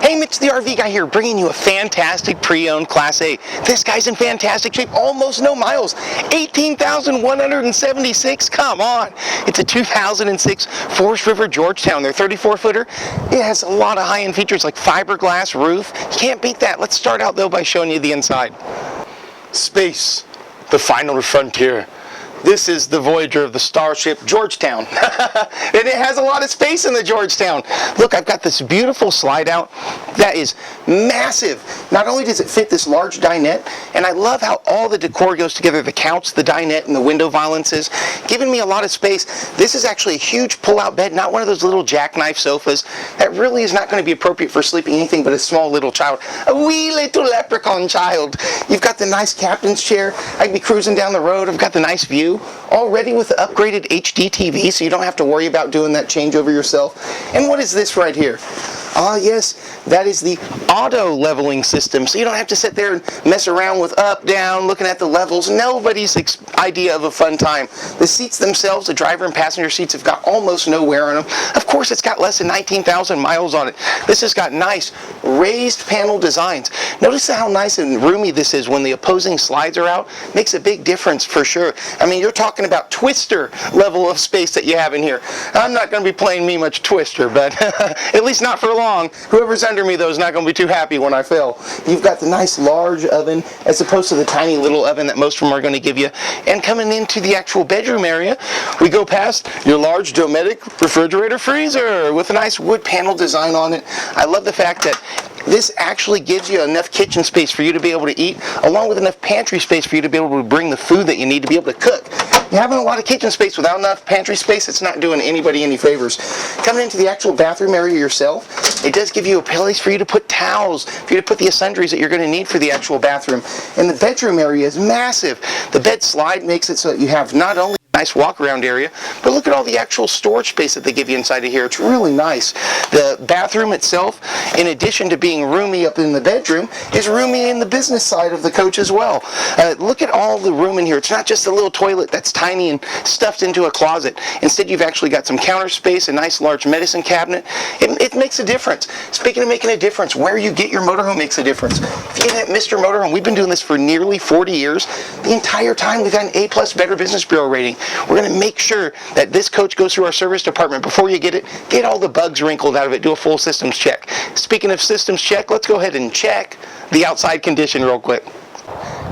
Hey, Mitch the RV guy here, bringing you a fantastic pre-owned Class A. This guy's in fantastic shape, almost no miles, 18,176, come on. It's a 2006 Forest River Georgetown, their 34-footer. It has a lot of high-end features like fiberglass roof. You can't beat that. Let's start out though by showing you the inside. Space, the final frontier. This is the Voyager of the Starship Georgetown. And it has a lot of space in the Georgetown. Look, I've got this beautiful slide out that is massive. Not only does it fit this large dinette, and I love how all the decor goes together, the couch, the dinette, and the window valances, giving me a lot of space. This is actually a huge pull-out bed, not one of those little jackknife sofas. That really is not going to be appropriate for sleeping anything but a small little child. A wee little leprechaun child. You've got the nice captain's chair. I can be cruising down the road. I've got the nice view. Already with the upgraded HD TV, so you don't have to worry about doing that changeover yourself. And what is this right here? Ah, yes, that is the auto leveling system, so you don't have to sit there and mess around with up, down, looking at the levels. Nobody's idea of a fun time. The seats themselves, the driver and passenger seats, have got almost no wear on them. Of course, it's got less than 19,000 miles on it. This has got nice raised panel designs. Notice how nice and roomy this is when the opposing slides are out. Makes a big difference for sure. I mean, you're talking about Twister level of space that you have in here. I'm not going to be playing me much Twister, but at least not for long. Whoever's under me, though, is not going to be too happy when I fail. You've got the nice large oven as opposed to the tiny little oven that most of them are going to give you. And coming into the actual bedroom area, we go past your large Dometic refrigerator freezer with a nice wood panel design on it. I love the fact that this actually gives you enough kitchen space for you to be able to eat, along with enough pantry space for you to be able to bring the food that you need to be able to cook. You're having a lot of kitchen space without enough pantry space, it's not doing anybody any favors. Coming into the actual bathroom area yourself, it does give you a place for you to put towels, for you to put the sundries that you're going to need for the actual bathroom. And the bedroom area is massive. The bed slide makes it so that you have not only nice walk-around area, but look at all the actual storage space that they give you inside of here. It's really nice. The bathroom itself, in addition to being roomy up in the bedroom, is roomy in the business side of the coach as well. Look at all the room in here. It's not just a little toilet that's tiny and stuffed into a closet. Instead, you've actually got some counter space, a nice large medicine cabinet. It makes a difference. Speaking of making a difference, where you get your motorhome makes a difference. If you hit Mr. Motorhome, we've been doing this for nearly 40 years. The entire time we've got an A+ Better Business Bureau rating. We're going to make sure that this coach goes through our service department before you get it. Get all the bugs wrinkled out of it. Do a full systems check. Speaking of systems check, let's go ahead and check the outside condition real quick.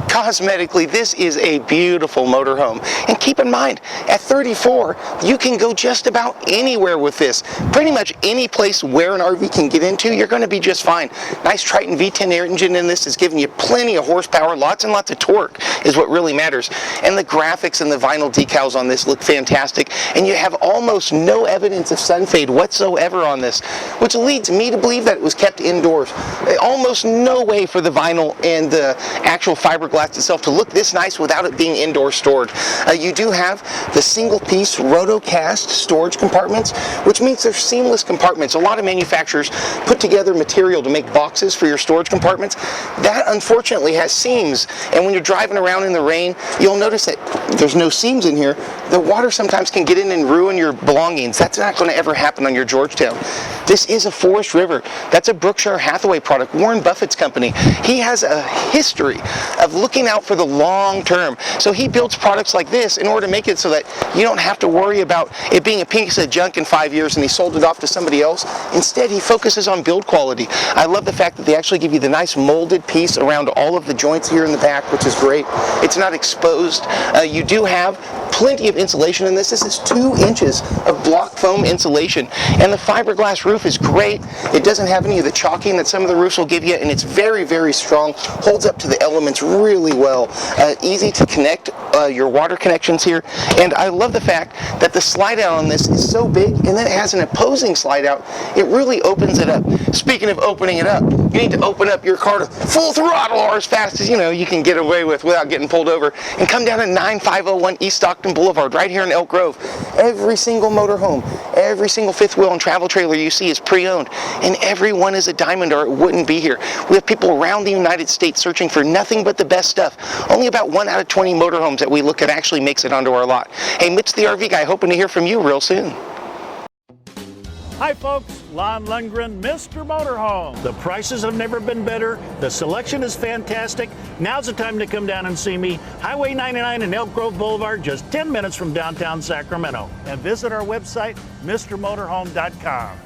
Cosmetically, this is a beautiful motorhome. And keep in mind, at 34, you can go just about anywhere with this. Pretty much any place where an RV can get into, you're going to be just fine. Nice Triton V10 air engine in this is giving you plenty of horsepower, lots and lots of torque is what really matters. And the graphics and the vinyl decals on this look fantastic. And you have almost no evidence of sun fade whatsoever on this, which leads me to believe that it was kept indoors. Almost no way for the vinyl and the actual fiberglass itself to look this nice without it being indoor stored. You do have the single piece rotocast storage compartments, which means they're seamless compartments. A lot of manufacturers put together material to make boxes for your storage compartments. That unfortunately has seams, and when you're driving around in the rain, you'll notice that there's no seams in here. The water sometimes can get in and ruin your belongings. That's not going to ever happen on your Georgetown. This is a Forest River. That's a Berkshire Hathaway product, Warren Buffett's company. He has a history of looking out for the long term. So he builds products like this in order to make it so that you don't have to worry about it being a piece of junk in 5 years and he sold it off to somebody else. Instead, he focuses on build quality. I love the fact that they actually give you the nice molded piece around all of the joints here in the back, which is great. It's not exposed. You do have plenty of insulation in this. This is 2 inches of block foam insulation, and the fiberglass roof is great. It doesn't have any of the chalking that some of the roofs will give you, and it's very, very strong. Holds up to the elements really well. Easy to connect your water connections here, and I love the fact that the slide out on this is so big, and then it has an opposing slide out. It really opens it up. Speaking of opening it up, you need to open up your car to full throttle or as fast as you can get away with without getting pulled over, and come down to 9501 East Stockton Boulevard right here in Elk Grove. Every single motorhome, every single fifth wheel and travel trailer you see is pre-owned, and every one is a diamond or it wouldn't be here. We have people around the United States searching for nothing but the best stuff. Only about 1 out of 20 motorhomes that we look at actually makes it onto our lot. Hey, Mitch the RV guy, hoping to hear from you real soon. Hi folks, Lon Lundgren, Mr. Motorhome. The prices have never been better. The selection is fantastic. Now's the time to come down and see me. Highway 99 and Elk Grove Boulevard, just 10 minutes from downtown Sacramento. And visit our website, MrMotorhome.com.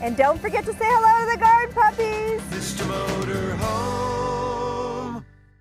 And don't forget to say hello to the guard puppies. Mr. Motorhome.